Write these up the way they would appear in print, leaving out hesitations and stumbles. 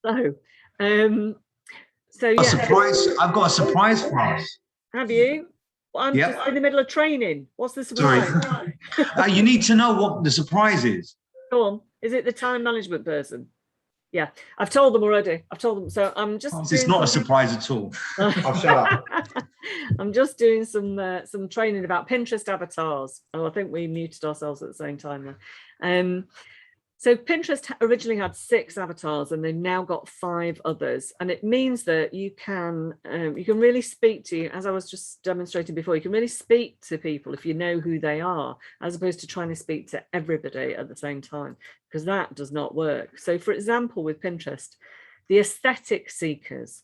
So, yeah. I've got a surprise for us. Have you? Well, I'm just in the middle of training. What's the surprise? Sorry. You need to know what the surprise is. Go on. Is it the time management person? Yeah, I've told them already. I've told them. So I'm just. It's not a surprise at all. I'll shut up. I'm just doing some training about Pinterest avatars. Oh, I think we muted ourselves at the same time there. So Pinterest originally had 6 avatars, and they've now got 5 others, and it means that you can really speak to, as I was just demonstrating before, you can really speak to people if you know who they are, as opposed to trying to speak to everybody at the same time, because that does not work. So, for example, with Pinterest, the aesthetic seekers,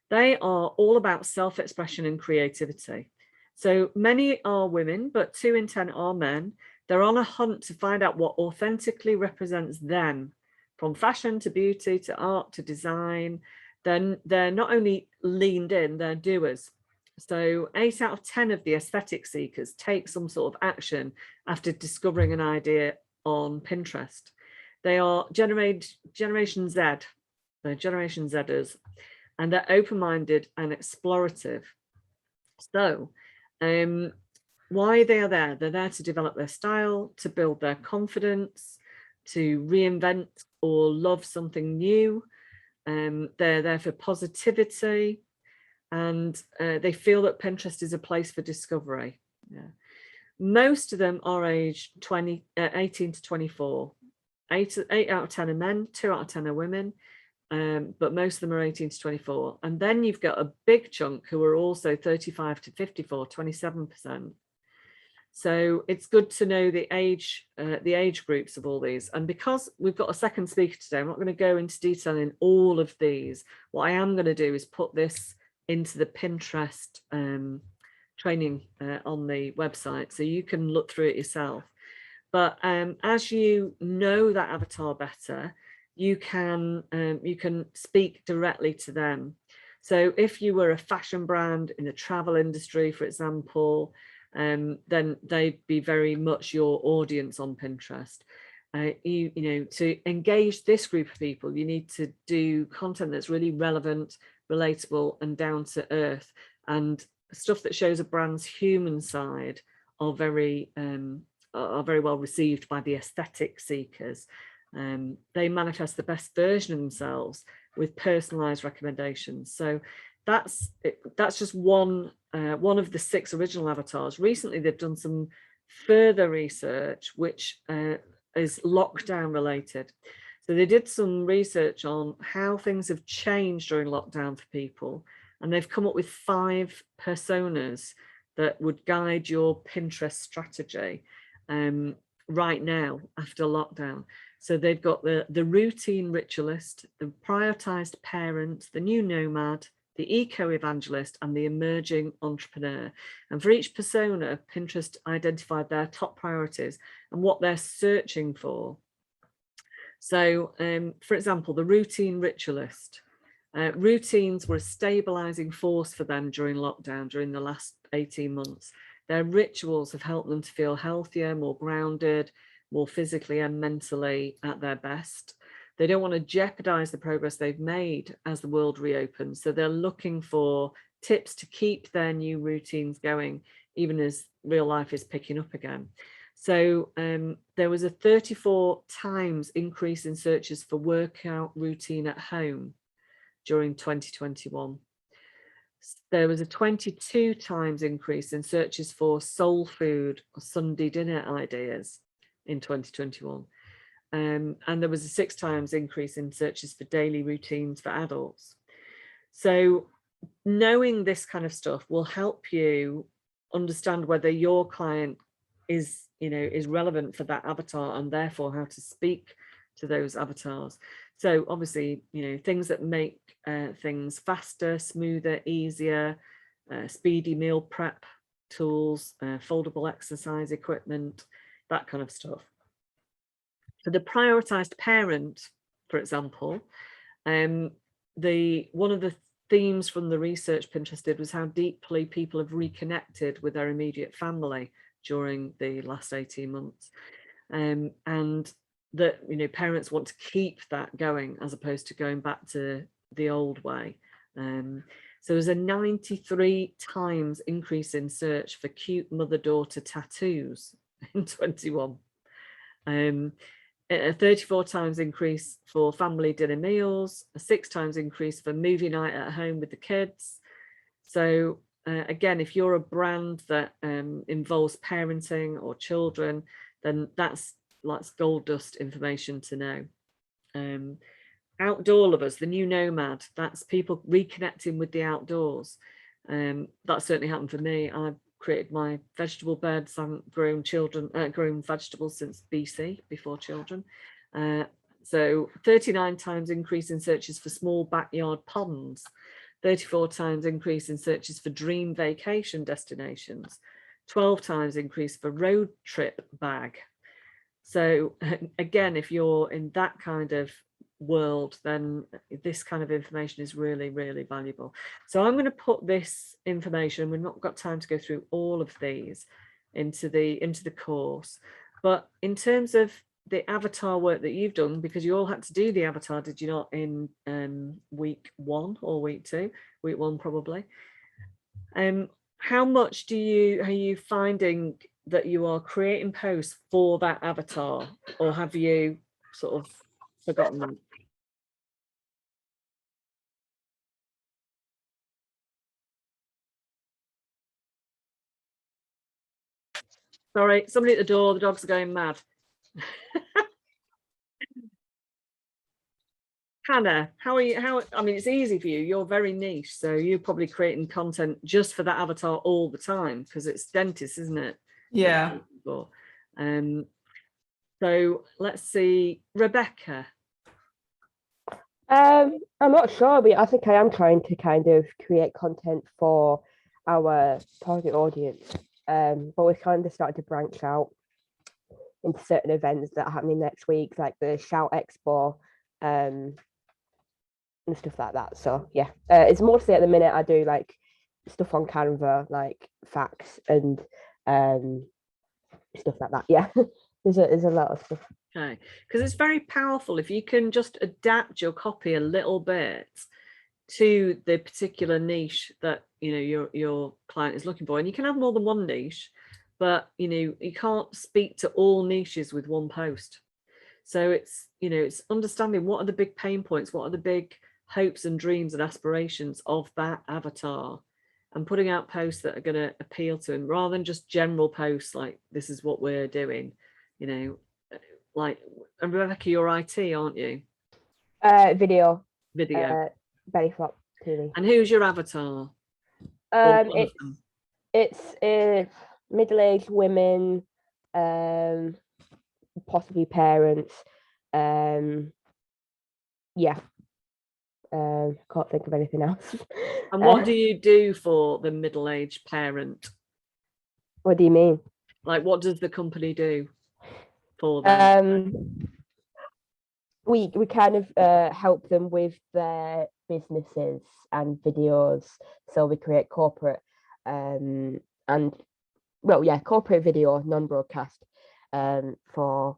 they are all about self-expression and creativity. So many are women, but 2 in 10 are men. They're on a hunt to find out what authentically represents them, from fashion to beauty to art to design. They're not only leaned in, they're doers. So 8 out of 10 of the aesthetic seekers take some sort of action after discovering an idea on Pinterest. They are Generation Z, they're Generation Zers, and they're open-minded and explorative. So why they are there? They're there to develop their style, to build their confidence, to reinvent or love something new. They're there for positivity, and they feel that Pinterest is a place for discovery. Yeah. Most of them are aged 18 to 24. 8 out of 10 are men, 2 out of 10 are women. But most of them are 18 to 24. And then you've got a big chunk who are also 35 to 54, 27%. So it's good to know the age groups of all these. And because we've got a second speaker today, I'm not going to go into detail in all of these. What I am going to do is put this into the Pinterest training on the website, so you can look through it yourself. But as you know that avatar better, you can speak directly to them. So if you were a fashion brand in the travel industry, for example, then they'd be very much your audience on Pinterest. You know, to engage this group of people, you need to do content that's really relevant, relatable, and down to earth, and stuff that shows a brand's human side are very well received by the aesthetic seekers. They manifest the best version of themselves with personalized recommendations. So that's just one of the 6 original avatars. Recently, they've done some further research, which is lockdown related. So they did some research on how things have changed during lockdown for people, and they've come up with 5 personas that would guide your Pinterest strategy right now after lockdown. So they've got the routine ritualist, the prioritized parent, the new nomad, the eco-evangelist, and the emerging entrepreneur. And for each persona, Pinterest identified their top priorities and what they're searching for. So, for example, the routine ritualist. Routines were a stabilizing force for them during lockdown, during the last 18 months. Their rituals have helped them to feel healthier, more grounded, more physically and mentally at their best. They don't want to jeopardize the progress they've made as the world reopens. So they're looking for tips to keep their new routines going, even as real life is picking up again. So there was a 34 times increase in searches for workout routine at home during 2021. There was a 22 times increase in searches for soul food or Sunday dinner ideas in 2021. And there was a 6 times increase in searches for daily routines for adults. So knowing this kind of stuff will help you understand whether your client is relevant for that avatar, and therefore how to speak to those avatars. So obviously, things that make things faster, smoother, easier, speedy meal prep tools, foldable exercise equipment, that kind of stuff. For the prioritized parent, for example, one of the themes from the research Pinterest did was how deeply people have reconnected with their immediate family during the last 18 months. And that, you know, parents want to keep that going as opposed to going back to the old way. So there's a 93 times increase in search for cute mother-daughter tattoos in 21. A 34 times increase for family dinner meals, a 6 times increase for movie night at home with the kids. So again, if you're a brand that involves parenting or children, then that's gold dust information to know. Outdoor lovers, the new nomad, that's people reconnecting with the outdoors. That certainly happened for me. I've created my vegetable beds. I haven't grown vegetables since BC, before children. So 39 times increase in searches for small backyard ponds, 34 times increase in searches for dream vacation destinations, 12 times increase for road trip bag. So again, if you're in that kind of world, then this kind of information is really, really valuable. So I'm going to put this information, we've not got time to go through all of these, into the course, but in terms of the avatar work that you've done, because you all had to do the avatar, did you not, in week 1 or week 2? Week 1 probably. How much are you finding that you are creating posts for that avatar, or have you sort of forgotten them? Sorry, somebody at the door, the dogs are going mad. Hannah, how are you? I mean, it's easy for you. You're very niche, so you're probably creating content just for that avatar all the time, because it's dentists, isn't it? Yeah. So let's see, Rebecca. I'm not sure, but I think I am trying to kind of create content for our target audience. But we're kind of starting to branch out into certain events that are happening next week, like the Shout Expo, and stuff like that. So yeah, it's mostly at the minute I do like stuff on Canva, like facts and stuff like that. Yeah, there's a lot of stuff. Okay, because it's very powerful if you can just adapt your copy a little bit to the particular niche that, you know, your client is looking for. And you can have more than one niche, but you know, you can't speak to all niches with one post. So it's, you know, it's understanding what are the big pain points, what are the big hopes and dreams and aspirations of that avatar, and putting out posts that are going to appeal to him, rather than just general posts like this is what we're doing, you know. Like, and Rebecca, you're IT, aren't you? Video. Belly flop TV. And who's your avatar? It's middle-aged women, possibly parents. Yeah. Can't think of anything else. And what do you do for the middle-aged parent? What do you mean? Like, what does the company do for them? We kind of help them with their businesses and videos. So we create corporate corporate video, non-broadcast, for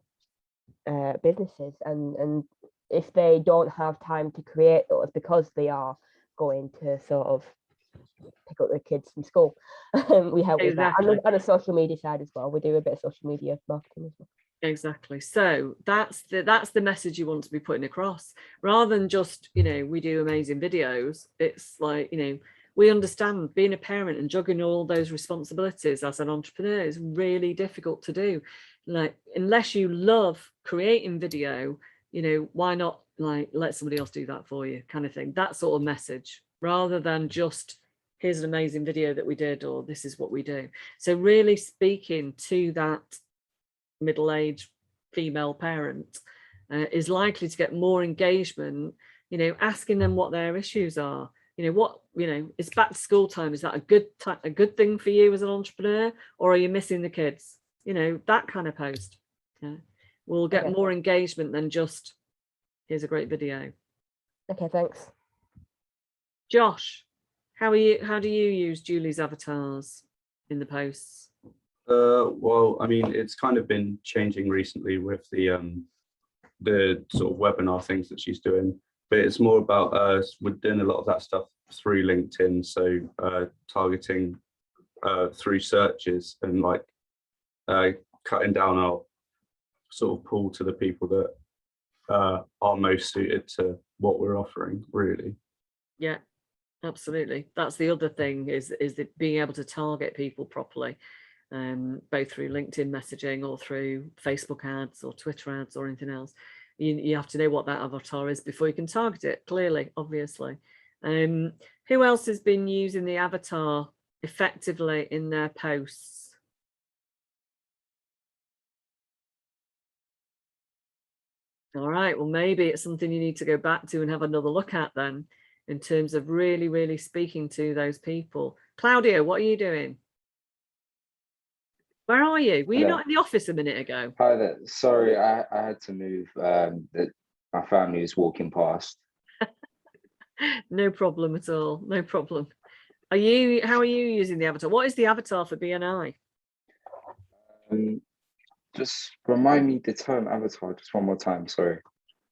businesses, and if they don't have time to create those because they are going to sort of pick up their kids from school, we help with that. And on the social media side as well, we do a bit of social media marketing as well. Exactly. So that's the message you want to be putting across, rather than just, you know, we do amazing videos. It's like, you know, we understand being a parent and juggling all those responsibilities as an entrepreneur is really difficult to do. Like, unless you love creating video, you know, why not like let somebody else do that for you, kind of thing. That sort of message, rather than just here's an amazing video that we did, or this is what we do. So really speaking to that middle-aged female parent is likely to get more engagement, you know, asking them what their issues are. You know, it's back to school time. Is that a good thing for you as an entrepreneur, or are you missing the kids? You know, that kind of post will get more engagement than just here's a great video. Okay, thanks. Josh, how do you use Julie's avatars in the posts? Well, I mean, it's kind of been changing recently with the the sort of webinar things that she's doing. But it's more about we're doing a lot of that stuff through LinkedIn, so targeting through searches and like cutting down our sort of pool to the people that are most suited to what we're offering, really. Yeah, absolutely. That's the other thing, is that being able to target people properly, both through LinkedIn messaging or through Facebook ads or Twitter ads or anything else. You have to know what that avatar is before you can target it, clearly, obviously. Who else has been using the avatar effectively in their posts? All right, well, maybe it's something you need to go back to and have another look at then, in terms of really, really speaking to those people. Claudia, what are you doing? Where are you? Were you not in the office a minute ago? Hi there. Sorry, I had to move. My family is walking past. No problem at all. No problem. How are you using the avatar? What is the avatar for BNI? Just remind me the term avatar just one more time. Sorry.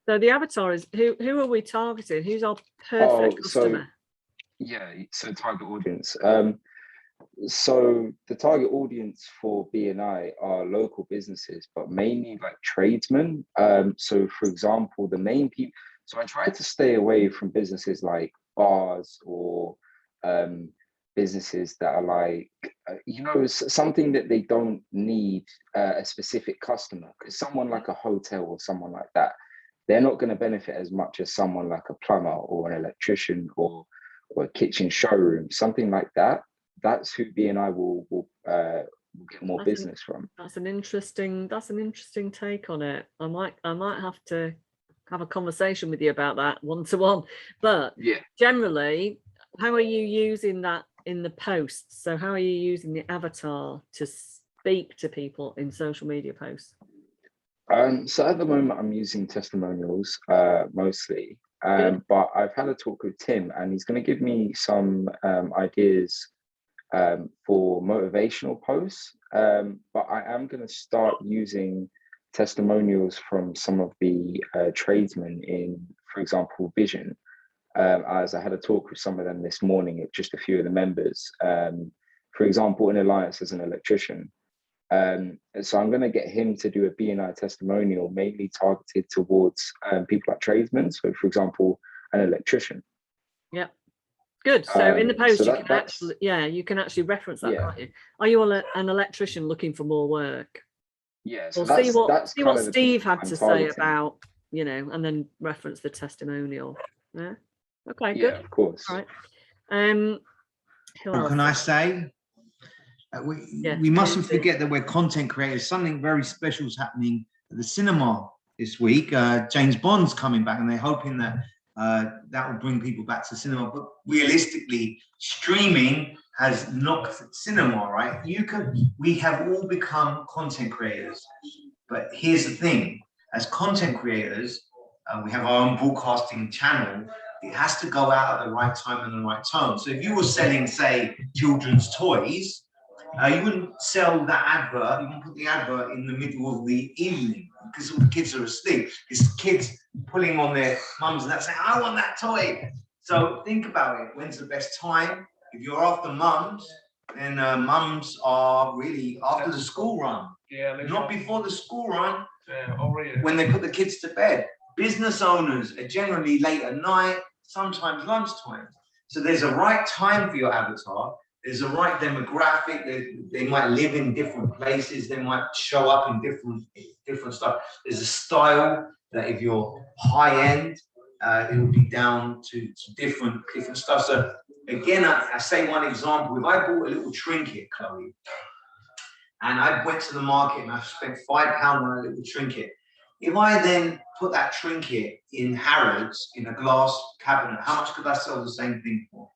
So the avatar is who are we targeting? Who's our perfect customer? So target audience. So the target audience for BNI are local businesses, but mainly like tradesmen. So for example, the main people, so I try to stay away from businesses like bars or businesses that are like, something that they don't need a specific customer, because someone like a hotel or someone like that, they're not going to benefit as much as someone like a plumber or an electrician or a kitchen showroom, something like that. That's who BNI will get more business from. That's an interesting take on it. I might have to have a conversation with you about that one-to-one. But yeah, generally, how are you using that in the posts? So how are you using the avatar to speak to people in social media posts? So at the moment I'm using testimonials mostly, but I've had a talk with Tim and he's going to give me some ideas for motivational posts, but I am going to start using testimonials from some of the tradesmen in, for example, Vision, as I had a talk with some of them this morning, just a few of the members, for example, in Alliance as an electrician. So I'm going to get him to do a BNI testimonial mainly targeted towards people like tradesmen. So for example, an electrician. Yeah. Good. So in the post, so you can actually reference that, can't you? Are you an electrician looking for more work? Yeah. So see what Steve had to say about, and then reference the testimonial. Yeah. Okay. Good. Yeah, of course. All right. Can I say? We mustn't forget that we're content creators. Something very special is happening at the cinema this week. James Bond's coming back, and they're hoping that that will bring people back to cinema. But realistically, streaming has knocked cinema, right? We have all become content creators. But here's the thing: as content creators, we have our own broadcasting channel. It has to go out at the right time and the right tone. So if you were selling, say, children's toys, you wouldn't sell that advert, you wouldn't put the advert in the middle of the evening because all the kids are asleep. It's kids pulling on their mums and that saying, I want that toy. So think about it. When's the best time? If you're after mums, then mums are really after the school run. Yeah, not before the school run, when they put the kids to bed. Business owners are generally late at night, sometimes lunchtime. So there's a right time for your avatar. There's a right demographic. They might live in different places. They might show up in different stuff. There's a style that if you're high end, it will be down to different stuff. So again, I say one example. If I bought a little trinket, Chloe, and I went to the market and I spent £5 on a little trinket. If I then put that trinket in Harrods in a glass cabinet, how much could I sell the same thing for?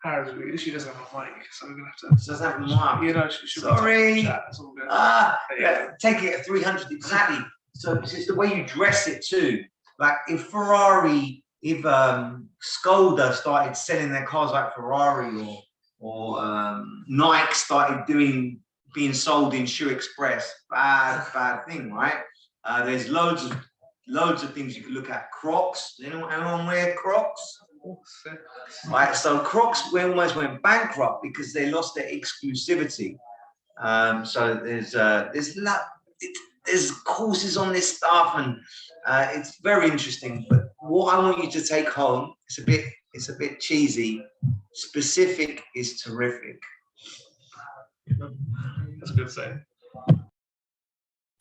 Harrods, she doesn't have a mic, so we're gonna have to. Doesn't have a mic. Sorry. Take it at 300 exactly. So it's the way you dress it too. Like if Skoda started selling their cars like Ferrari, or Nike started being sold in Shoe Express, bad thing, right? There's loads of things you can look at. Crocs. Anyone wear Crocs? Right. So Crocs almost went bankrupt because they lost their exclusivity. So there's courses on this stuff, and it's very interesting. But what I want you to take home, it's a bit cheesy. Specific is terrific. That's a good saying.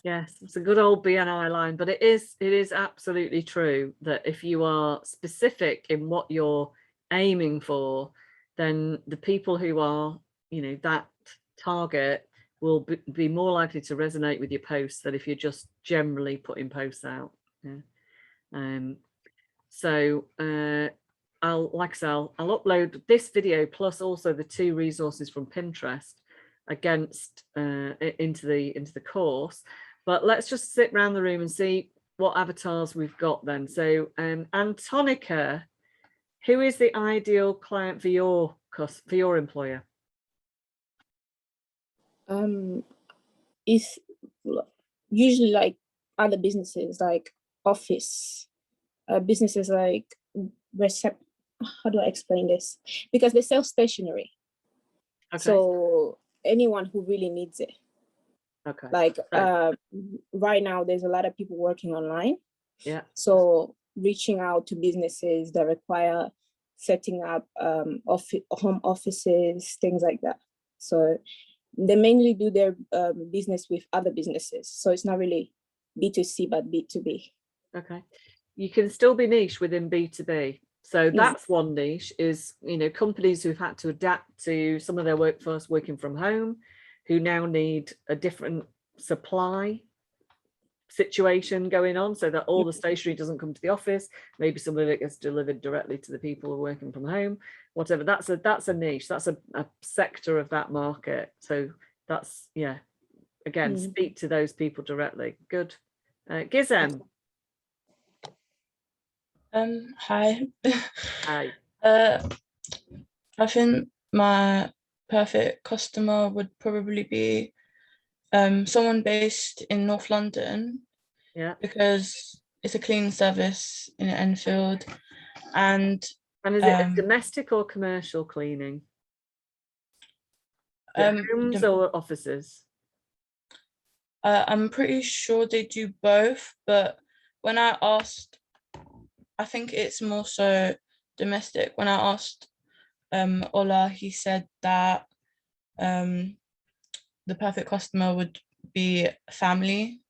Yes, it's a good old BNI line, but it is absolutely true that if you are specific in what you're aiming for, then the people who are, that target will be more likely to resonate with your posts than if you're just generally putting posts out. Yeah. So I'll upload this video plus also the 2 resources from Pinterest into the course. But let's just sit around the room and see what avatars we've got then. So Antonica, who is the ideal client for your employer? It's usually like other businesses, like office businesses, like how do I explain this? Because they sell stationery. Okay. So anyone who really needs it. Okay. Like right now, there's a lot of people working online. Yeah. So reaching out to businesses that require setting up home offices, things like that. So they mainly do their business with other businesses. So it's not really B2C, but B2B. Okay. You can still be niche within B2B. So that's one niche is, companies who've had to adapt to some of their workforce working from home, who now need a different supply situation going on so that all the stationery doesn't come to the office. Maybe some of it gets delivered directly to the people who are working from home, whatever. That's a niche. That's a sector of that market. So that's, again, speak to those people directly. Good. Gizem. Hi. Hi. I think my perfect customer would probably be someone based in North London. Yeah. Because it's a cleaning service in Enfield, and is it a domestic or commercial cleaning? Homes or offices? I'm pretty sure they do both, but when I asked, I think it's more so domestic. When I asked Ola, he said that the perfect customer would be family.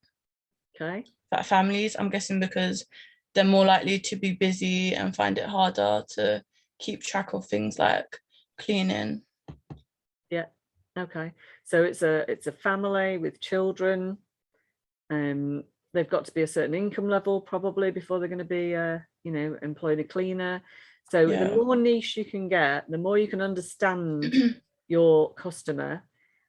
Okay. Families, I'm guessing, because they're more likely to be busy and find it harder to keep track of things like cleaning. Yeah. Okay. So it's a family with children. They've got to be a certain income level probably before they're going to be employing a cleaner. So the more niche you can get, the more you can understand your customer.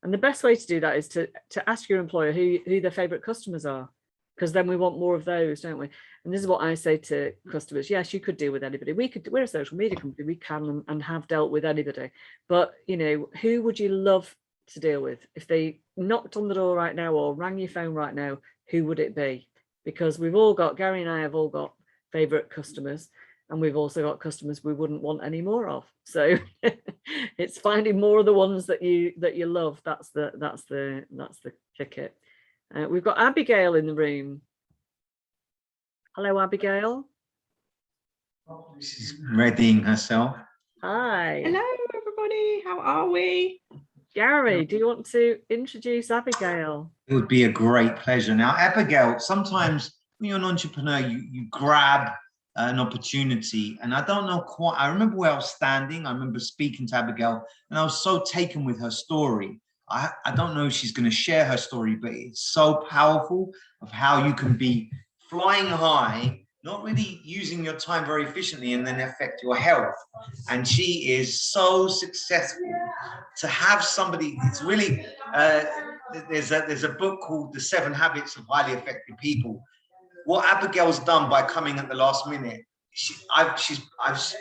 And the best way to do that is to ask your employer who their favorite customers are, because then we want more of those, don't we? And this is what I say to customers. Yes, you could deal with anybody. We're a social media company. We can and have dealt with anybody. But, who would you love to deal with? If they knocked on the door right now or rang your phone right now, who would it be? Because Gary and I have all got favorite customers, and we've also got customers we wouldn't want any more of. So it's finding more of the ones that you love. That's the ticket. We've got Abigail in the room. Hello, Abigail. She's readying herself. Hi. Hello, everybody. How are we? Gary, do you want to introduce Abigail? It would be a great pleasure. Now, Abigail, sometimes when you're an entrepreneur, you grab an opportunity, and I don't know quite. I remember where I was standing. I remember speaking to Abigail, and I was so taken with her story. I don't know if she's going to share her story, but it's so powerful of how you can be flying high, not really using your time very efficiently, and then affect your health. And she is so successful. To have somebody, it's really, there's a book called The 7 Habits of Highly Effective People. What Abigail's done by coming at the last minute, I've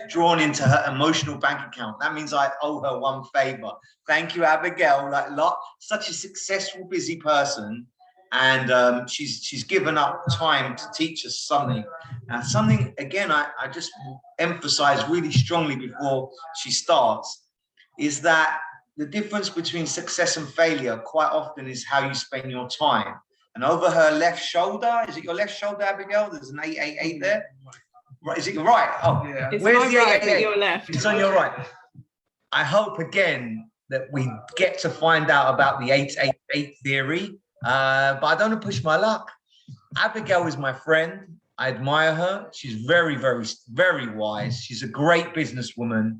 drawn into her emotional bank account. That means I owe her one favor. Thank you, Abigail. Such a successful, busy person. and she's given up time to teach us something. Something, again, I just emphasize really strongly before she starts, is that the difference between success and failure quite often is how you spend your time. And over her left shoulder, is it your left shoulder, Abigail? There's an 888 there. Right, is it your right? Oh, yeah. It's Where's my the right, 888? but your left. It's on your right. I hope again that we get to find out about the 888 theory, but I don't want to push my luck. Abigail is my friend. I admire her. She's very, very, very wise. She's a great businesswoman.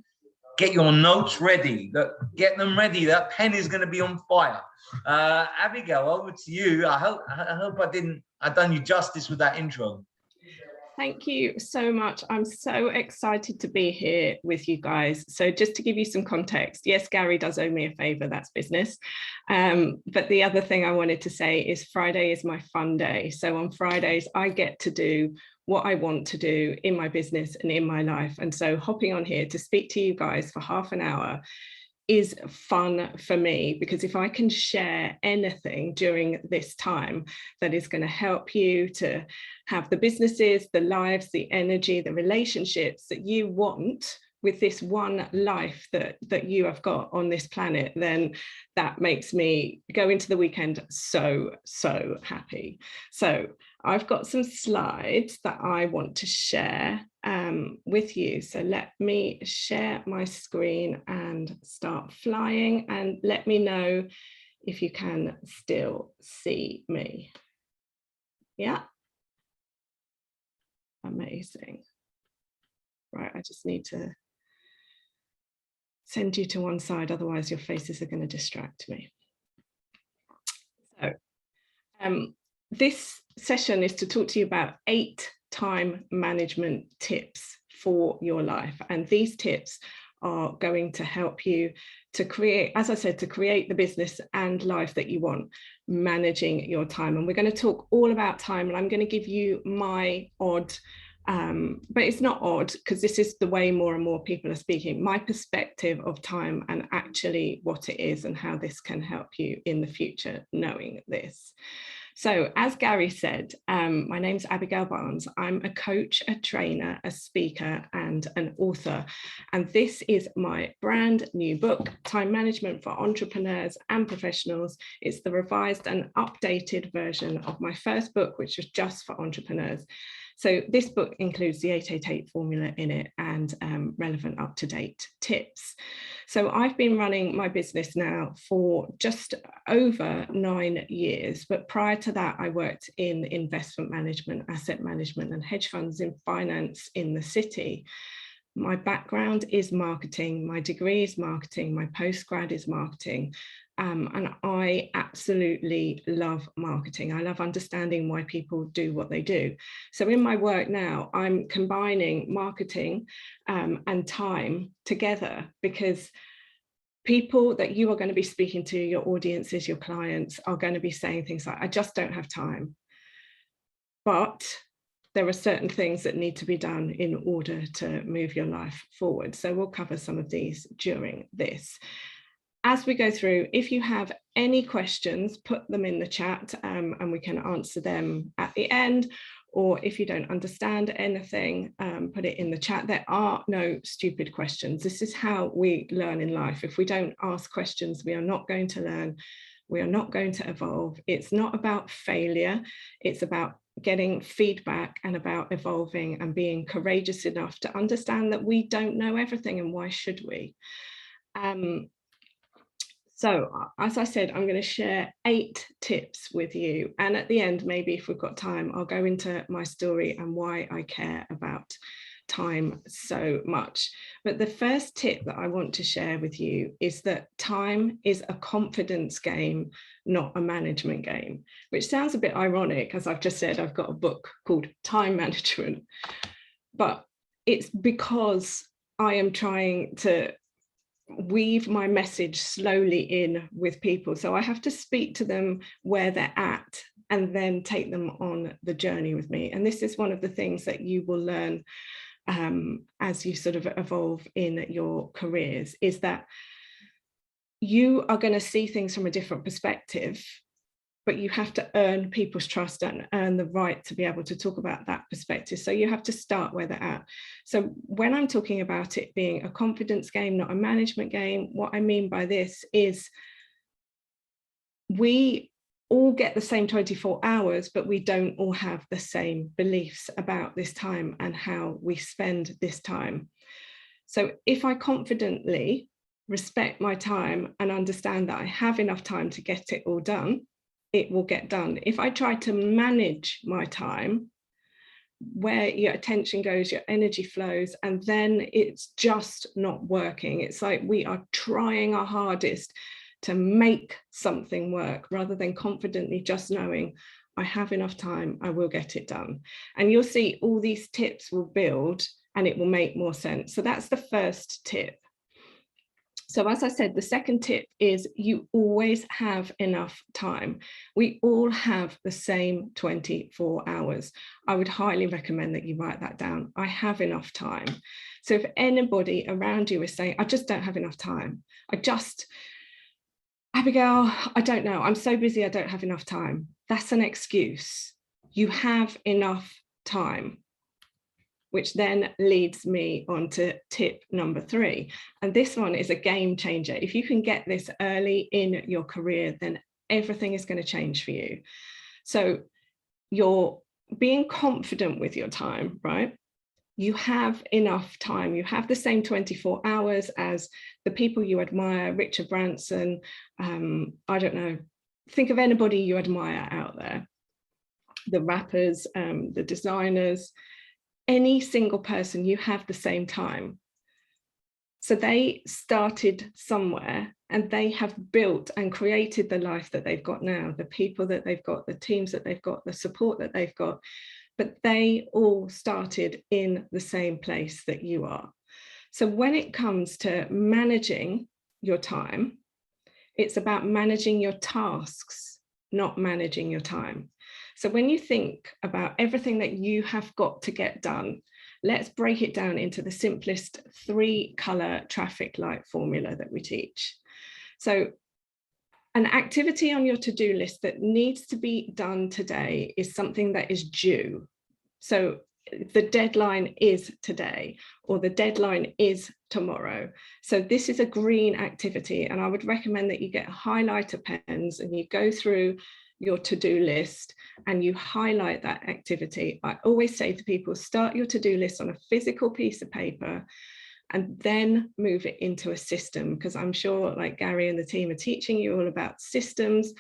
Get your notes ready. Get them ready. That pen is going to be on fire. Abigail, over to you. I hope I done you justice with that intro. Thank you so much. I'm so excited to be here with you guys. So just to give you some context, yes, Gary does owe me a favor, that's business. But the other thing I wanted to say is Friday is my fun day. So on Fridays, I get to do what I want to do in my business and in my life. And so hopping on here to speak to you guys for half an hour is fun for me, because if I can share anything during this time that is going to help you to have the businesses, the lives, the energy, the relationships that you want with this one life that you have got on this planet, then that makes me go into the weekend so happy. So I've got some slides that I want to share with you. So let me share my screen and start flying, and let me know if you can still see me. Yeah. Amazing. Right, I just need to send you to one side, otherwise your faces are going to distract me. So this session is to talk to you about 8 time management tips for your life. And these tips are going to help you to create, as I said, to create the business and life that you want, managing your time. And we're going to talk all about time, and I'm going to give you my odd but it's not odd, because this is the way more and more people are speaking, my perspective of time and actually what it is and how this can help you in the future knowing this. So as Gary said, my name's Abigail Barnes. I'm a coach, a trainer, a speaker, and an author. And this is my brand new book, Time Management for Entrepreneurs and Professionals. It's the revised and updated version of my first book, which was just for entrepreneurs. So this book includes the 888 formula in it and relevant up-to-date tips. So I've been running my business now for just over 9 years, but prior to that, I worked in investment management, asset management, and hedge funds in finance in the city. My background is marketing, my degree is marketing, my postgrad is marketing. And I absolutely love marketing. I love understanding why people do what they do. So in my work now, I'm combining marketing and time together, because people that you are going to be speaking to, your audiences, your clients, are going to be saying things like, I just don't have time. But there are certain things that need to be done in order to move your life forward. So we'll cover some of these during this. As we go through, if you have any questions, put them in the chat and we can answer them at the end. Or if you don't understand anything, put it in the chat. There are no stupid questions. This is how we learn in life. If we don't ask questions, we are not going to learn. We are not going to evolve. It's not about failure. It's about getting feedback and about evolving and being courageous enough to understand that we don't know everything, and why should we? So as I said, I'm going to share 8 tips with you. And at the end, maybe if we've got time, I'll go into my story and why I care about time so much. But the first tip that I want to share with you is that time is a confidence game, not a management game, which sounds a bit ironic, as I've just said, I've got a book called Time Management, but it's because I am trying to weave my message slowly in with people. So I have to speak to them where they're at and then take them on the journey with me. And this is one of the things that you will learn as you sort of evolve in your careers, is that you are going to see things from a different perspective, but you have to earn people's trust and earn the right to be able to talk about that perspective. So you have to start where they're at. So when I'm talking about it being a confidence game, not a management game, what I mean by this is we all get the same 24 hours, but we don't all have the same beliefs about this time and how we spend this time. So if I confidently respect my time and understand that I have enough time to get it all done, it will get done. If I try to manage my time, where your attention goes, your energy flows, and then it's just not working. It's like we are trying our hardest to make something work rather than confidently just knowing I have enough time, I will get it done. And you'll see all these tips will build and it will make more sense. So that's the first tip. So as I said, the second tip is you always have enough time. We all have the same 24 hours. I would highly recommend that you write that down. I have enough time. So if anybody around you is saying, I just don't have enough time, Abigail, I don't know, I'm so busy, I don't have enough time. That's an excuse. You have enough time. Which then leads me on to tip number 3. And this one is a game changer. If you can get this early in your career, then everything is going to change for you. So you're being confident with your time, right? You have enough time. You have the same 24 hours as the people you admire, Richard Branson, I don't know, think of anybody you admire out there, the rappers, the designers, any single person, you have the same time. So they started somewhere and they have built and created the life that they've got now, the people that they've got, the teams that they've got, the support that they've got, but they all started in the same place that you are. So when it comes to managing your time, it's about managing your tasks, not managing your time. So when you think about everything that you have got to get done, let's break it down into the simplest 3-color traffic light formula that we teach. So an activity on your to-do list that needs to be done today is something that is due. So the deadline is today, or the deadline is tomorrow. So this is a green activity, and I would recommend that you get highlighter pens and you go through your to-do list and you highlight that activity. I always say to people, start your to-do list on a physical piece of paper and then move it into a system, because I'm sure like Gary and the team are teaching you all about systems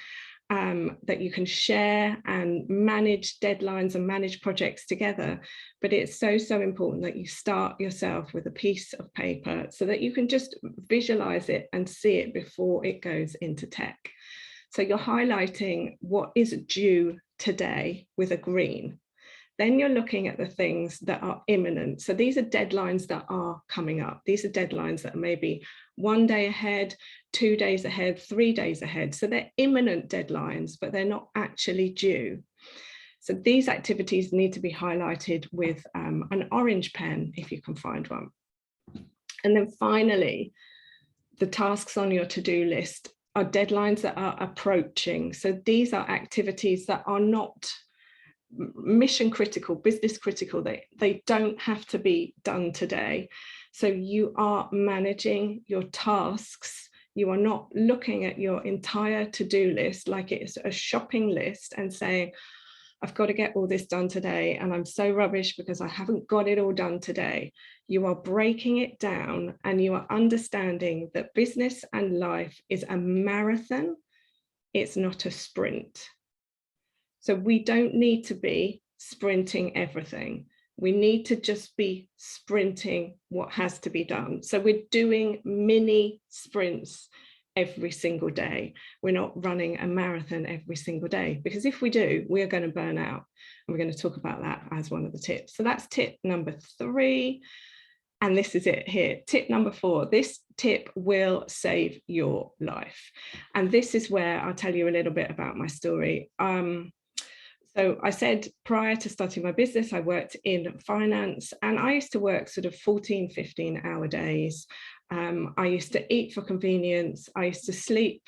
that you can share and manage deadlines and manage projects together. But it's so important that you start yourself with a piece of paper so that you can just visualize it and see it before it goes into tech. So you're highlighting what is due today with a green. Then you're looking at the things that are imminent. So these are deadlines that are coming up. These are deadlines that are maybe 1 day ahead, 2 days ahead, 3 days ahead. So they're imminent deadlines, but they're not actually due. So these activities need to be highlighted with an orange pen, if you can find one. And then finally, the tasks on your to-do list are deadlines that are approaching. So these are activities that are not mission critical, business critical. They don't have to be done today. So you are managing your tasks. You are not looking at your entire to-do list like it's a shopping list and saying, I've got to get all this done today, and I'm so rubbish because I haven't got it all done today. You are breaking it down and you are understanding that business and life is a marathon. It's not a sprint. So we don't need to be sprinting everything. We need to just be sprinting what has to be done. So we're doing mini sprints every single day. We're not running a marathon every single day, because if we do, we're going to burn out. And we're going to talk about that as one of the tips. So that's tip number 3. And this is it here. Tip number 4. This tip will save your life. And this is where I'll tell you a little bit about my story. So I said prior to starting my business, I worked in finance, and I used to work sort of 14, 15-hour days. I used to eat for convenience. I used to sleep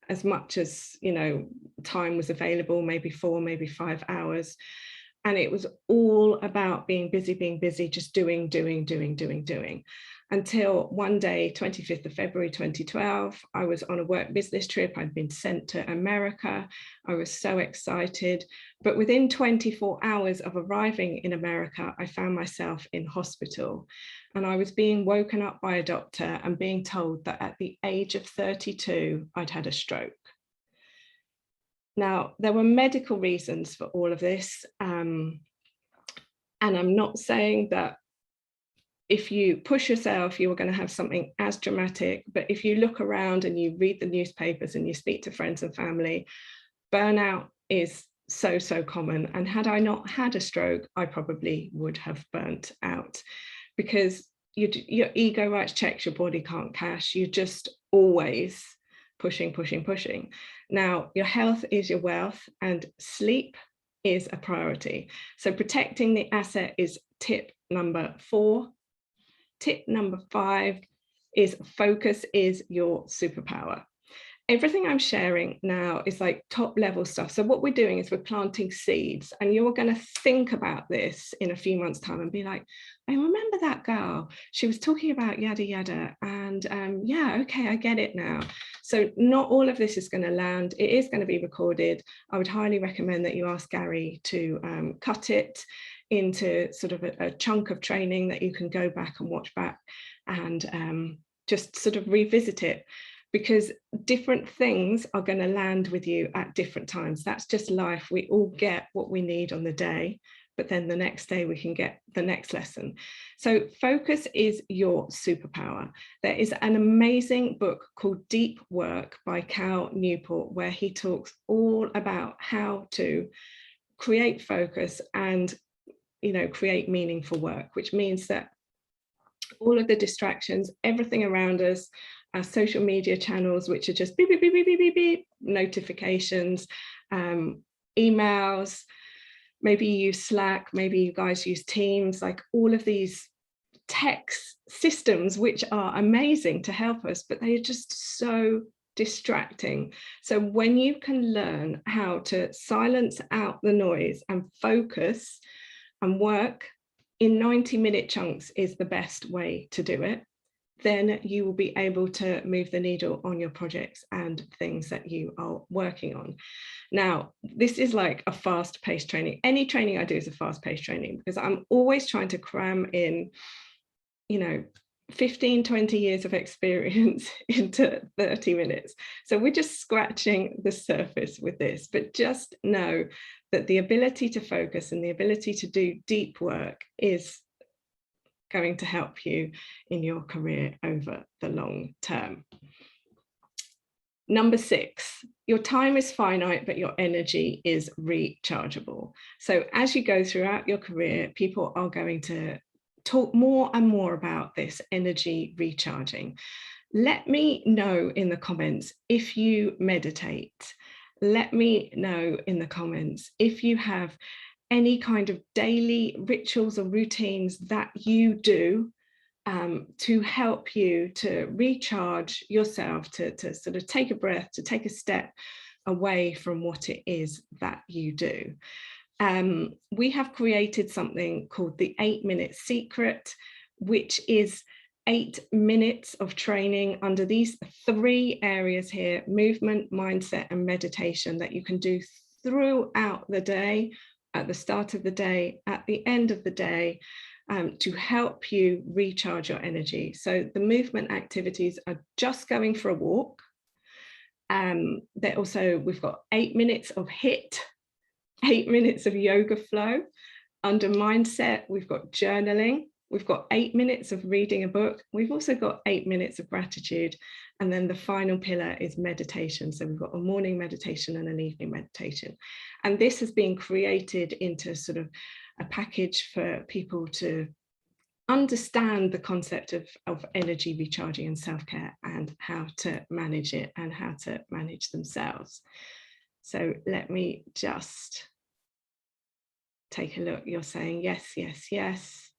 as much as, you know, time was available, maybe 4, maybe 5 hours. And it was all about being busy, just doing. Until one day, 25th of February 2012, I was on a work business trip. I'd been sent to America. I was so excited. But within 24 hours of arriving in America, I found myself in hospital. And I was being woken up by a doctor and being told that at the age of 32, I'd had a stroke. Now, there were medical reasons for all of this. And I'm not saying that if you push yourself, you are going to have something as dramatic. But if you look around and you read the newspapers and you speak to friends and family, burnout is so common. And had I not had a stroke, I probably would have burnt out, because your ego writes checks your body can't cash. You're just always pushing. Now, your health is your wealth, and sleep is a priority. So protecting the asset is tip number 4. Tip number 5 is focus is your superpower. Everything I'm sharing now is like top level stuff. So what we're doing is we're planting seeds, and you're going to think about this in a few months' time and be like, I remember that girl. She was talking about yada, yada. And yeah, okay, I get it now. So not all of this is going to land. It is going to be recorded. I would highly recommend that you ask Gary to cut it into sort of a chunk of training that you can go back and watch back and just sort of revisit it, because different things are going to land with you at different times. That's just life. We all get what we need on the day, but then the next day we can get the next lesson. So focus is your superpower. There is an amazing book called Deep Work by Cal Newport, where he talks all about how to create focus and, you know, create meaningful work, which means that all of the distractions, everything around us, our social media channels, which are just beep, beep, beep, beep, beep, beep, notifications, emails, maybe you use Slack, maybe you guys use Teams, like all of these tech systems, which are amazing to help us, but they're just so distracting. So when you can learn how to silence out the noise and focus and work in 90-minute chunks is the best way to do it, then you will be able to move the needle on your projects and things that you are working on. Now, this is like a fast-paced training. Any training I do is a fast-paced training, because I'm always trying to cram in, you know, 15, 20 years of experience into 30 minutes. So we're just scratching the surface with this, but just know that the ability to focus and the ability to do deep work is going to help you in your career over the long term. Number 6, your time is finite, but your energy is rechargeable. So as you go throughout your career, people are going to talk more and more about this energy recharging. Let me know in the comments if you meditate. Let me know in the comments if you have any kind of daily rituals or routines that you do to help you to recharge yourself, to sort of take a breath, to take a step away from what it is that you do. We have created something called the 8-minute secret, which is 8 minutes of training under these 3 areas here: movement, mindset, and meditation, that you can do throughout the day, at the start of the day, at the end of the day, to help you recharge your energy. So the movement activities are just going for a walk. We've got 8 minutes of HIIT, 8 minutes of yoga flow. Under mindset, we've got journaling. We've got 8 minutes of reading a book. We've also got 8 minutes of gratitude. And then the final pillar is meditation. So we've got a morning meditation and an evening meditation. And this has been created into sort of a package for people to understand the concept of energy recharging and self-care, and how to manage it and how to manage themselves. So let me just take a look. You're saying yes, yes, yes.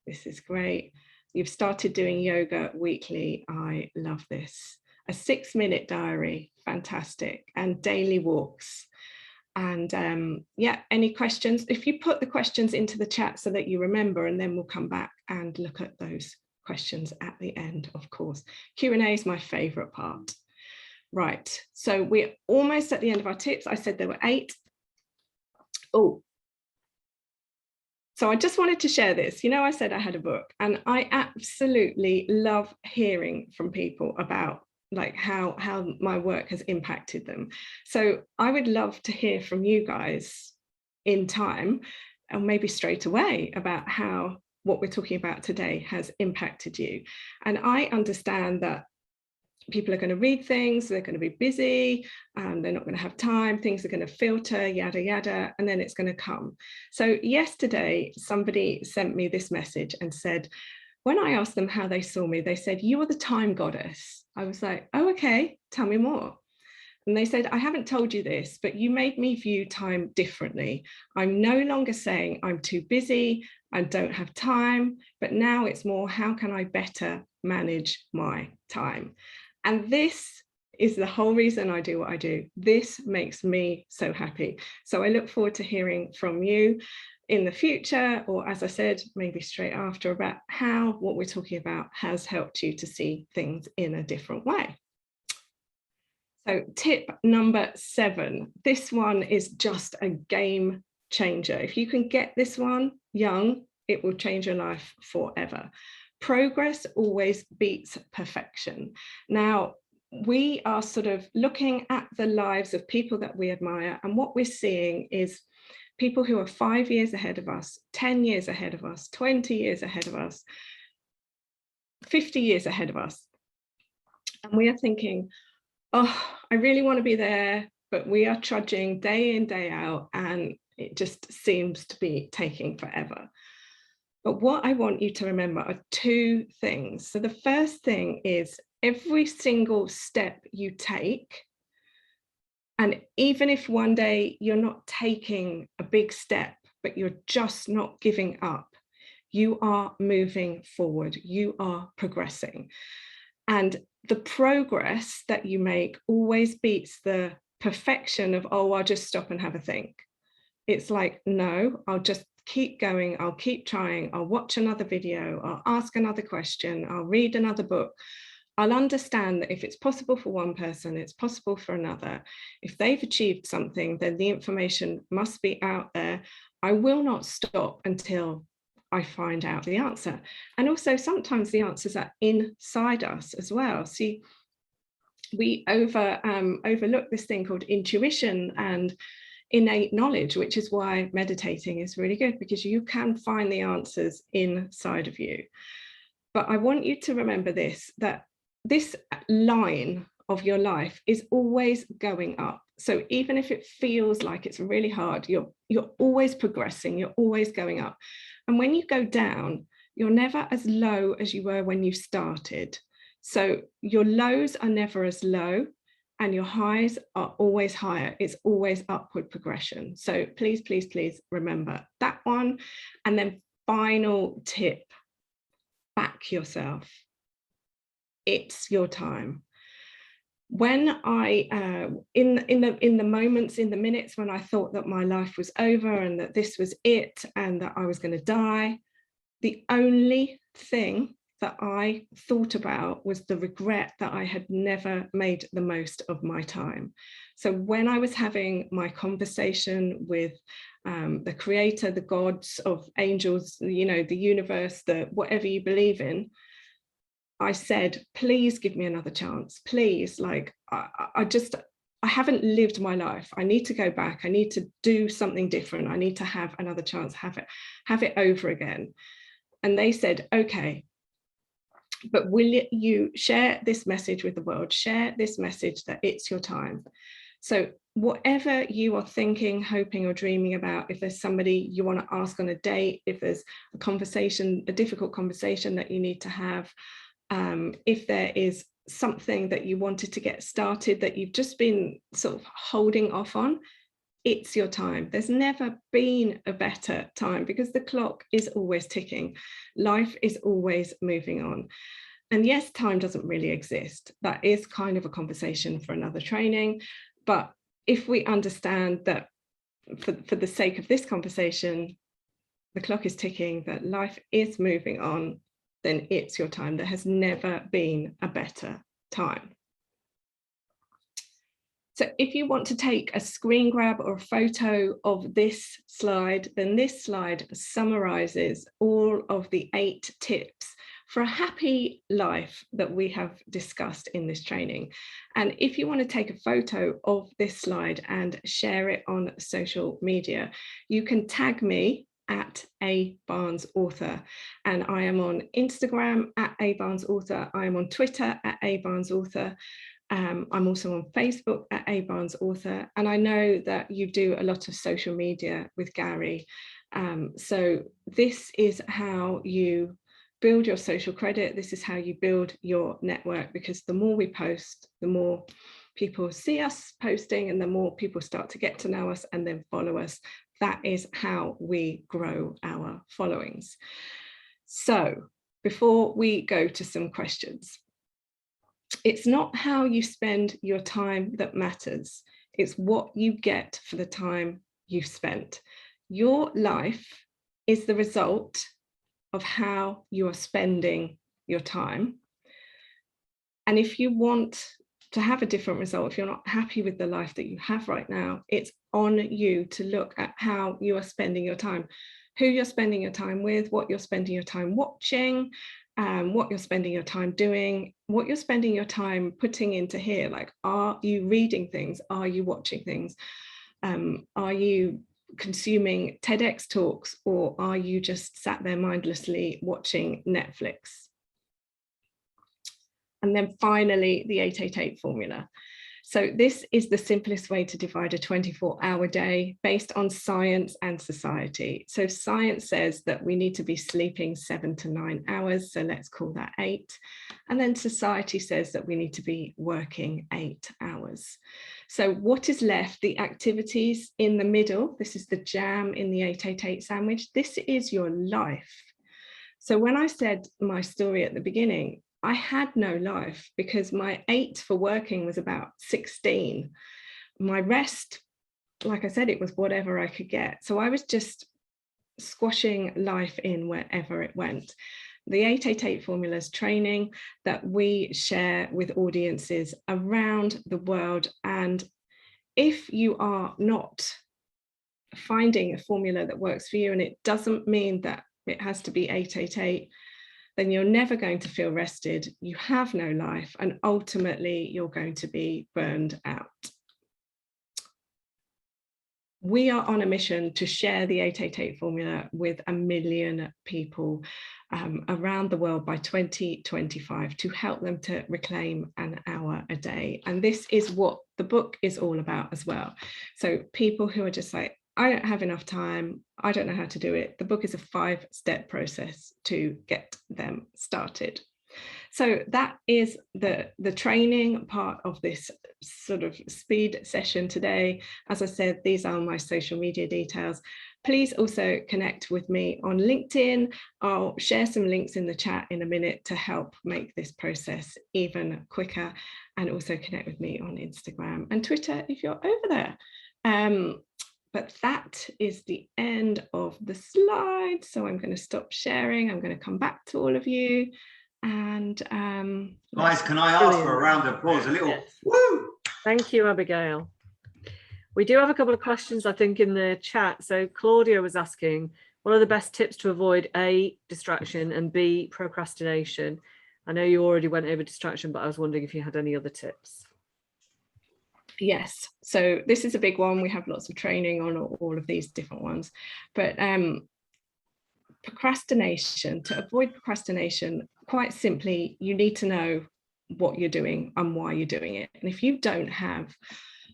This is great. You've started doing yoga weekly. I love this. A 6-minute diary, fantastic, and daily walks. And yeah, any questions? If you put the questions into the chat so that you remember, and then we'll come back and look at those questions at the end, of course. Q&A is my favorite part. Right, so we're almost at the end of our tips. I said there were 8. Oh, so I just wanted to share this. You know, I said I had a book, and I absolutely love hearing from people about like how my work has impacted them. So I would love to hear from you guys in time, and maybe straight away, about how what we're talking about today has impacted you. And I understand that people are going to read things, they're going to be busy, they're not going to have time, things are going to filter, yada, yada, and then it's going to come. So yesterday, somebody sent me this message and said, when I asked them how they saw me, they said, "You are the time goddess." I was like, oh, okay, tell me more. And they said, "I haven't told you this, but you made me view time differently. I'm no longer saying I'm too busy, I don't have time, but now it's more, how can I better manage my time?" And this is the whole reason I do what I do. This makes me so happy. So I look forward to hearing from you in the future, or as I said, maybe straight after, about how what we're talking about has helped you to see things in a different way. So tip number 7, this one is just a game changer. If you can get this one young, it will change your life forever. Progress always beats perfection. Now, we are sort of looking at the lives of people that we admire, and what we're seeing is people who are 5 years ahead of us, 10 years ahead of us, 20 years ahead of us, 50 years ahead of us. And we are thinking, oh, I really want to be there, but we are trudging day in, day out, and it just seems to be taking forever. But what I want you to remember are 2 things. So the first thing is, every single step you take, and even if one day you're not taking a big step, but you're just not giving up, you are moving forward, you are progressing. And the progress that you make always beats the perfection of, oh, I'll just stop and have a think. It's like, no, I'll just keep going, I'll keep trying, I'll watch another video, I'll ask another question, I'll read another book. I'll understand that if it's possible for one person, it's possible for another. If they've achieved something, then the information must be out there. I will not stop until I find out the answer. And also sometimes the answers are inside us as well. See, we overlook this thing called intuition and innate knowledge, which is why meditating is really good, because you can find the answers inside of you. But I want you to remember this, that this line of your life is always going up. So even if it feels like it's really hard, you're always progressing, you're always going up. And when you go down, you're never as low as you were when you started. So your lows are never as low, and your highs are always higher. It's always upward progression. So please, please, please remember that one. And then final tip, back yourself. It's your time. When I, in the moments, in the minutes when I thought that my life was over and that this was it and that I was going to die, the only thing that I thought about was the regret that I had never made the most of my time. So when I was having my conversation with the creator, the gods of angels, you know, the universe, the whatever you believe in, I said, please give me another chance, please. Like, I haven't lived my life. I need to go back. I need to do something different. I need to have another chance, have it over again. And they said, okay, but will you share this message with the world? Share this message that it's your time. So whatever you are thinking, hoping or dreaming about, if there's somebody you want to ask on a date, if there's a conversation, a difficult conversation that you need to have, if there is something that you wanted to get started that you've just been sort of holding off on, it's your time. There's never been a better time because the clock is always ticking. Life is always moving on. And yes, time doesn't really exist. That is kind of a conversation for another training. But if we understand that for the sake of this conversation, the clock is ticking, that life is moving on, then it's your time. There has never been a better time. So if you want to take a screen grab or a photo of this slide, then this slide summarizes all of the 8 tips for a happy life that we have discussed in this training. And if you want to take a photo of this slide and share it on social media, you can tag me at @abarnesauthor, and I am on Instagram at @abarnesauthor. I am on Twitter at @abarnesauthor. I'm also on Facebook at @abarnesauthor, and I know that you do a lot of social media with Gary. So this is how you build your social credit. This is how you build your network, because the more we post, the more people see us posting, and the more people start to get to know us and then follow us. That is how we grow our followings. So before we go to some questions, it's not how you spend your time that matters. It's what you get for the time you've spent. Your life is the result of how you are spending your time. And if you want to have a different result, if you're not happy with the life that you have right now, it's on you to look at how you are spending your time, who you're spending your time with, what you're spending your time watching, what you're spending your time doing, what you're spending your time putting into here. Like, are you reading things? Are you watching things? Are you consuming TEDx talks, or are you just sat there mindlessly watching Netflix? And then finally, the 888 formula. So this is the simplest way to divide a 24-hour day based on science and society. So science says that we need to be sleeping 7 to 9 hours, so let's call that 8. And then society says that we need to be working 8 hours. So what is left, the activities in the middle, this is the jam in the 888 sandwich, this is your life. So when I said my story at the beginning, I had no life because my 8 for working was about 16. My rest, like I said, it was whatever I could get. So I was just squashing life in wherever it went. The 888 formulas training that we share with audiences around the world. And if you are not finding a formula that works for you, and it doesn't mean that it has to be 888, then you're never going to feel rested, you have no life, and ultimately you're going to be burned out. We are on a mission to share the 888 formula with 1 million people around the world by 2025 to help them to reclaim an hour a day. And this is what the book is all about as well. So people who are just like, I don't have enough time, I don't know how to do it. The book is a 5-step process to get them started. So that is the training part of this sort of speed session today. As I said, these are my social media details. Please also connect with me on LinkedIn. I'll share some links in the chat in a minute to help make this process even quicker, and also connect with me on Instagram and Twitter if you're over there. But that is the end of the slide. So I'm going to stop sharing. I'm going to come back to all of you. And guys, can I ask for a round of applause? A little woo! Thank you, Abigail. We do have a couple of questions, I think, in the chat. So Claudia was asking, what are the best tips to avoid A, distraction, and B, procrastination? I know you already went over distraction, but I was wondering if you had any other tips. Yes, so this is a big one. We have lots of training on all of these different ones, but procrastination, to avoid procrastination, quite simply, you need to know what you're doing and why you're doing it. And if you don't have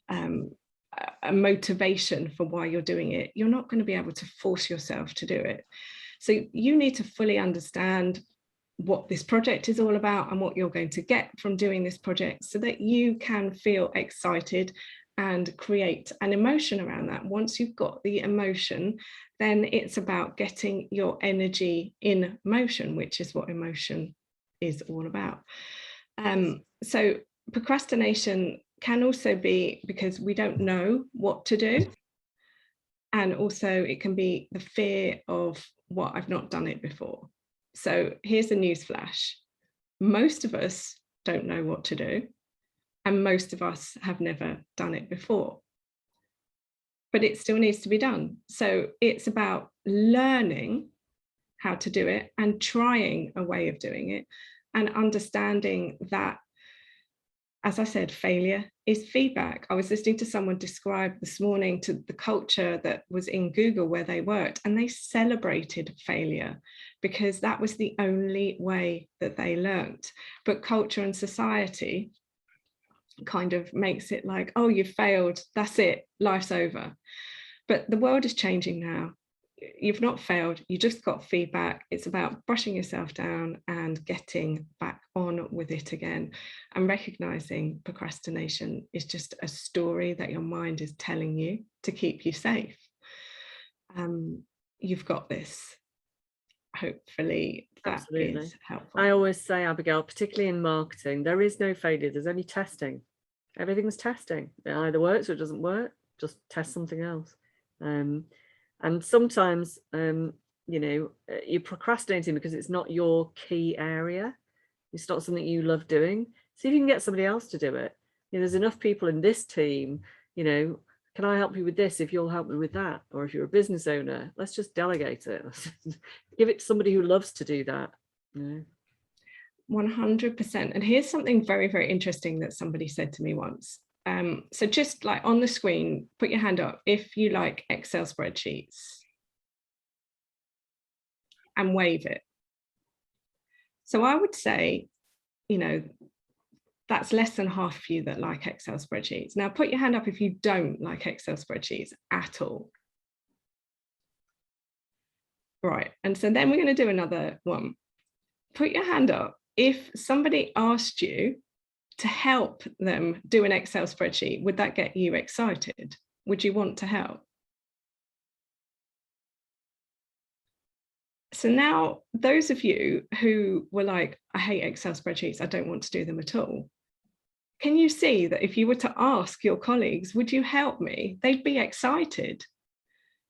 a motivation for why you're doing it, you're not going to be able to force yourself to do it. So you need to fully understand what this project is all about and what you're going to get from doing this project, so that you can feel excited and create an emotion around that. Once you've got the emotion, then it's about getting your energy in motion, which is what emotion is all about. So procrastination can also be because we don't know what to do. And also it can be the fear of what, I've not done it before. So here's a news flash. Most of us don't know what to do, and most of us have never done it before. But it still needs to be done. So it's about learning how to do it and trying a way of doing it, and understanding that, as I said, failure is feedback. I was listening to someone describe this morning to the culture that was in Google where they worked, and they celebrated failure because that was the only way that they learnt. But culture and society kind of makes it like, oh, you failed, that's it, life's over. But the world is changing now. You've not failed, you just got feedback. It's about brushing yourself down and getting back on with it again, and recognizing procrastination is just a story that your mind is telling you to keep you safe. You've got this. Hopefully that Absolutely. is helpful. I always say, Abigail, particularly in marketing, there is no failure, there's only testing. Everything's testing. It either works or it doesn't work, just test something else. And sometimes, you know, you're procrastinating because it's not your key area. It's not something you love doing. See if you can get somebody else to do it. You know, there's enough people in this team, you know, can I help you with this if you'll help me with that? Or if you're a business owner, let's just delegate it. Give it to somebody who loves to do that. You know? 100%. And here's something very, very interesting that somebody said to me once. So just like on the screen, put your hand up if you like Excel spreadsheets, and wave it. So I would say, you know, that's less than half of you that like Excel spreadsheets. Now put your hand up if you don't like Excel spreadsheets at all. Right, and so then we're going to do another one. Put your hand up if somebody asked you to help them do an Excel spreadsheet. Would that get you excited? Would you want to help? So now those of you who were like, I hate Excel spreadsheets, I don't want to do them at all. Can you see that if you were to ask your colleagues, would you help me? They'd be excited.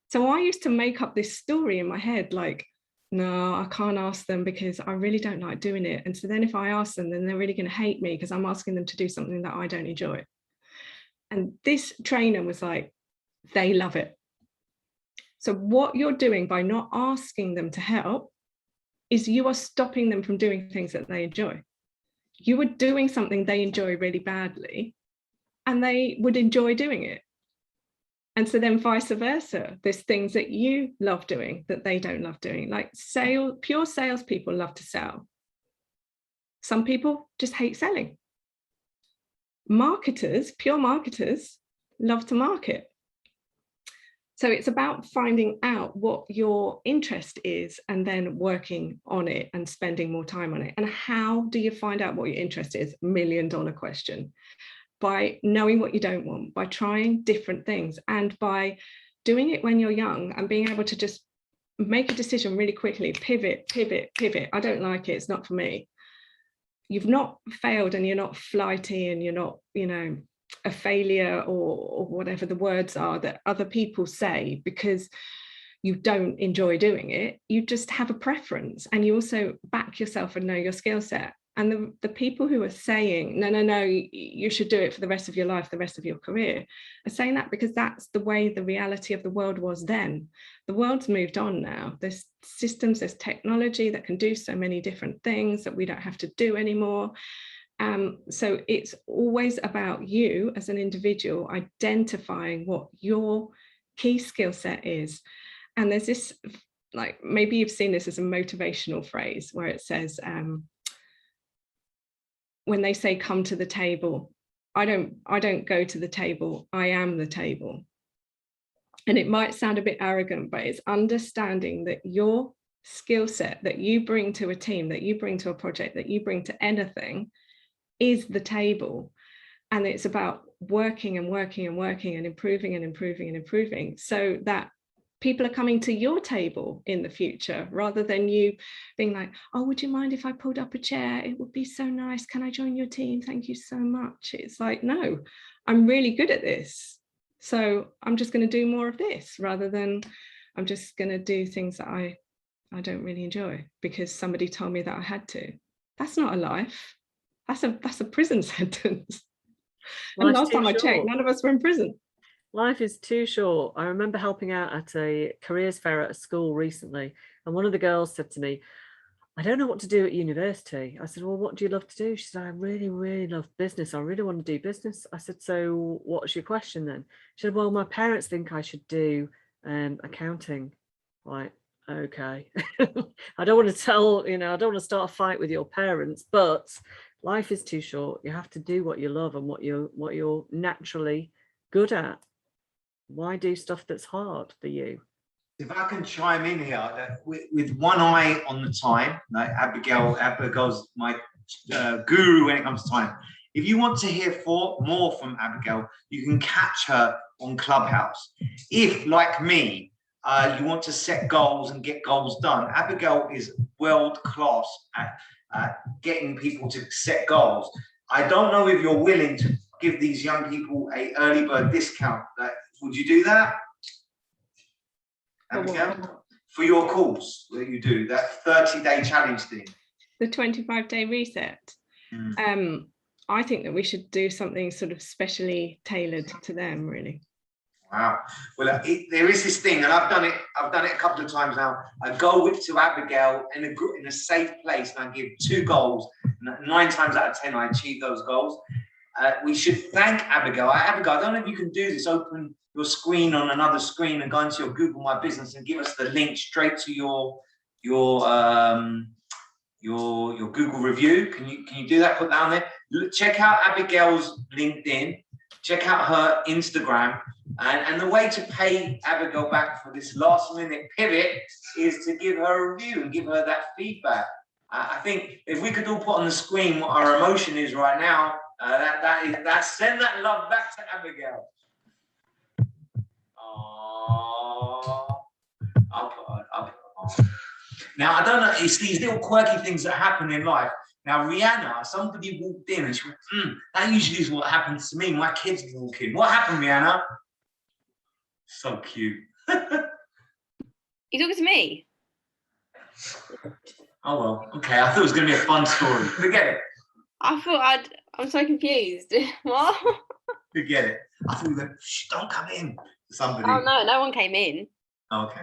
So I used to make up this story in my head, like, no, I can't ask them because I really don't like doing it. And so then if I ask them, then they're really going to hate me because I'm asking them to do something that I don't enjoy. And this trainer was like, they love it. So what you're doing by not asking them to help is you are stopping them from doing things that they enjoy. You are doing something they enjoy really badly, and they would enjoy doing it. And so then vice versa, there's things that you love doing that they don't love doing. Like pure salespeople love to sell. Some people just hate selling. Marketers, pure marketers, love to market. So it's about finding out what your interest is and then working on it and spending more time on it. And how do you find out what your interest is? $1 million question. By knowing what you don't want, by trying different things, and by doing it when you're young and being able to just make a decision really quickly, pivot. I don't like it, it's not for me. You've not failed, and you're not flighty, and you're not, you know, a failure or whatever the words are that other people say because you don't enjoy doing it. You just have a preference, and you also back yourself and know your skill set. And the people who are saying, no, you should do it for the rest of your life, the rest of your career, are saying that because that's the way the reality of the world was then. The world's moved on now. There's systems, there's technology that can do so many different things that we don't have to do anymore. So it's always about you as an individual identifying what your key skill set is. And there's this, like, maybe you've seen this as a motivational phrase where it says, when they say come to the table, I don't go to the table, I am the table. And it might sound a bit arrogant, but it's understanding that your skill set that you bring to a team, that you bring to a project, that you bring to anything is the table. And it's about working and improving so that people are coming to your table in the future, rather than you being like, oh, would you mind if I pulled up a chair? It would be so nice. Can I join your team? Thank you so much. It's like, no, I'm really good at this, so I'm just going to do more of this, rather than I'm just going to do things that I don't really enjoy because somebody told me that I had to. That's not a life. That's a prison sentence. And last time I checked, none of us were in prison. Life is too short. I remember helping out at a careers fair at a school recently, and one of the girls said to me, I don't know what to do at university. I said, well, what do you love to do? She said, I really, really love business. I really want to do business. I said, so what's your question then? She said, well, my parents think I should do accounting. Like, okay. I don't want to tell, I don't want to start a fight with your parents, but life is too short. You have to do what you love and what you're naturally good at. Why do stuff that's hard for you? If I can chime in here, with one eye on the time, like Abigail's my guru when it comes to time. If you want to hear more from Abigail, you can catch her on Clubhouse. If, like me, you want to set goals and get goals done, Abigail is world class at getting people to set goals. I don't know if you're willing to give these young people an early bird discount. Would you do that? Abigail, for your course that you do, that 30-day challenge thing, the 25-day reset. I think that we should do something sort of specially tailored to them, really. Wow. Well, there is this thing, and I've done it a couple of times now. I go to Abigail in a safe place, and I give 2 goals. 9 times out of 10, I achieve those goals. We should thank Abigail. Abigail, I don't know if you can do this. Open your screen on another screen and go into your Google My Business and give us the link straight to your Google review. Can you do that? Put that on there. Check out Abigail's LinkedIn. Check out her Instagram. And the way to pay Abigail back for this last minute pivot is to give her a review and give her that feedback. I think if we could all put on the screen what our emotion is right now, send that love back to Abigail. Now, I don't know, it's these little quirky things that happen in life. Now, Rihanna, somebody walked in and she went, that usually is what happens to me. My kids walk in. What happened, Rihanna? So cute. You talking to me? Oh, well, okay. I thought it was going to be a fun story. Forget it. I'm so confused. What? Forget it. I thought we were going, shh, don't come in. Somebody. Oh, no one came in. Okay.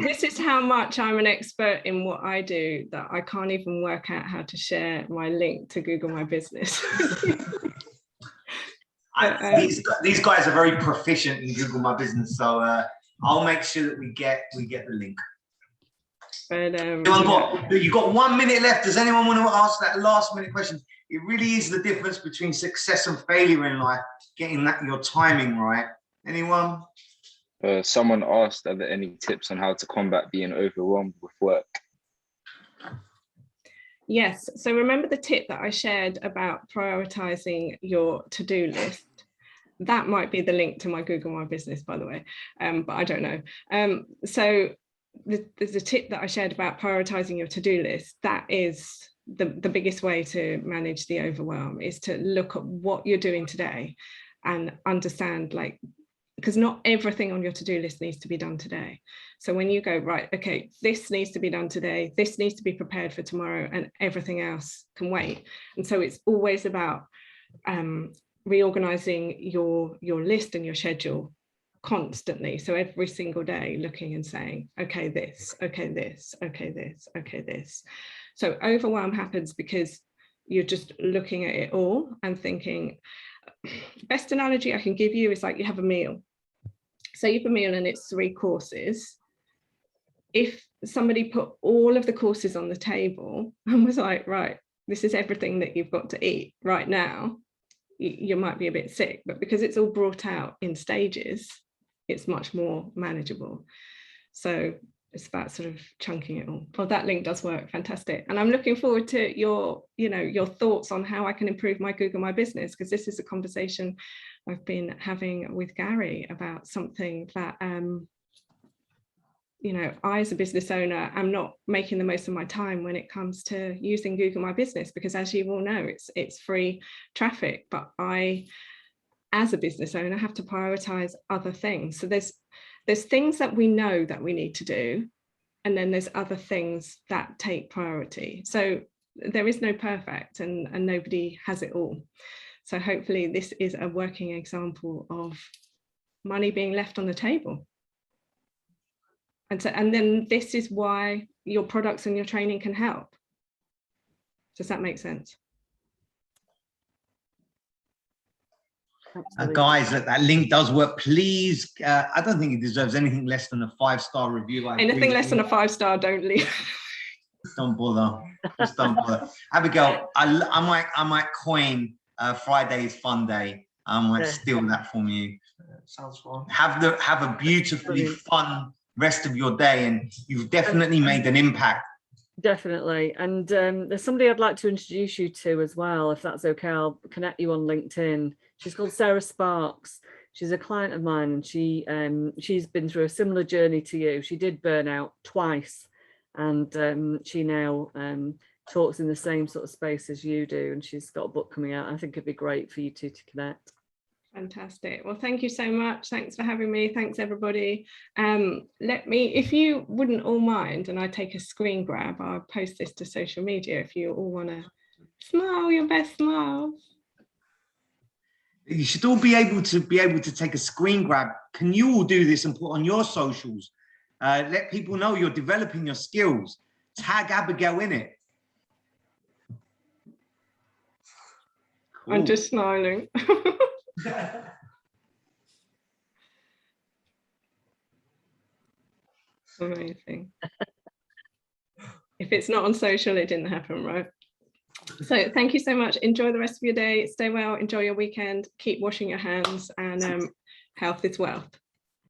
This is how much I'm an expert in what I do that I can't even work out how to share my link to Google My Business. These guys are very proficient in Google My Business, so I'll make sure that we get the link. But you've got 1 minute left. Does anyone want to ask that last minute question? It really is the difference between success and failure in life, getting your timing right. Anyone? Someone asked, are there any tips on how to combat being overwhelmed with work? Yes. So remember the tip that I shared about prioritizing your to-do list? That might be the link to my Google My Business, by the way, but I don't know. So the tip that I shared about prioritizing your to-do list, that is the biggest way to manage the overwhelm, is to look at what you're doing today and understand, like, because not everything on your to-do list needs to be done today. So when you go, right, okay, this needs to be done today, this needs to be prepared for tomorrow, and everything else can wait. And so it's always about reorganizing your list and your schedule constantly. So every single day looking and saying, okay, this, okay, this, okay, this, okay, this. So overwhelm happens because you're just looking at it all and thinking, best analogy I can give you is like you have a meal. So you have a meal and it's 3 courses. If somebody put all of the courses on the table and was like, right, this is everything that you've got to eat right now, you might be a bit sick, but because it's all brought out in stages, it's much more manageable. So it's about sort of chunking it all. Oh, that link does work. Fantastic. And I'm looking forward to your thoughts on how I can improve my Google My Business, because this is a conversation I've been having with Gary about something that, you know, I as a business owner am not making the most of my time when it comes to using Google My Business, because as you all know, it's free traffic, but I, as a business owner, have to prioritize other things. So there's things that we know that we need to do, and then there's other things that take priority. So there is no perfect, and nobody has it all. So hopefully this is a working example of money being left on the table. And then this is why your products and your training can help. Does that make sense? Guys, that link does work. Please, I don't think it deserves anything less than a 5-star review. Anything less than a 5-star, don't leave. Don't bother. Just don't bother. Abigail, I might coin Friday's Fun Day. I might steal that from you. Sounds fun. Have a beautifully fun rest of your day, and you've definitely made an impact. Definitely. And there's somebody I'd like to introduce you to as well, if that's okay. I'll connect you on LinkedIn. She's called Sarah Sparks. She's a client of mine, and she's been through a similar journey to you. She did burn out twice, and she now talks in the same sort of space as you do, and she's got a book coming out. I think it'd be great for you two to connect. Fantastic. Well, thank you so much. Thanks for having me. Thanks, everybody. If you wouldn't all mind, and I take a screen grab, I'll post this to social media if you all want to smile your best smiles. You should all be able to take a screen grab. Can you all do this and put on your socials? Let people know you're developing your skills. Tag Abigail in it. Cool. I'm just smiling. Amazing. If it's not on social, it didn't happen, right? So thank you so much. Enjoy the rest of your day. Stay well. Enjoy your weekend. Keep washing your hands, and health is wealth.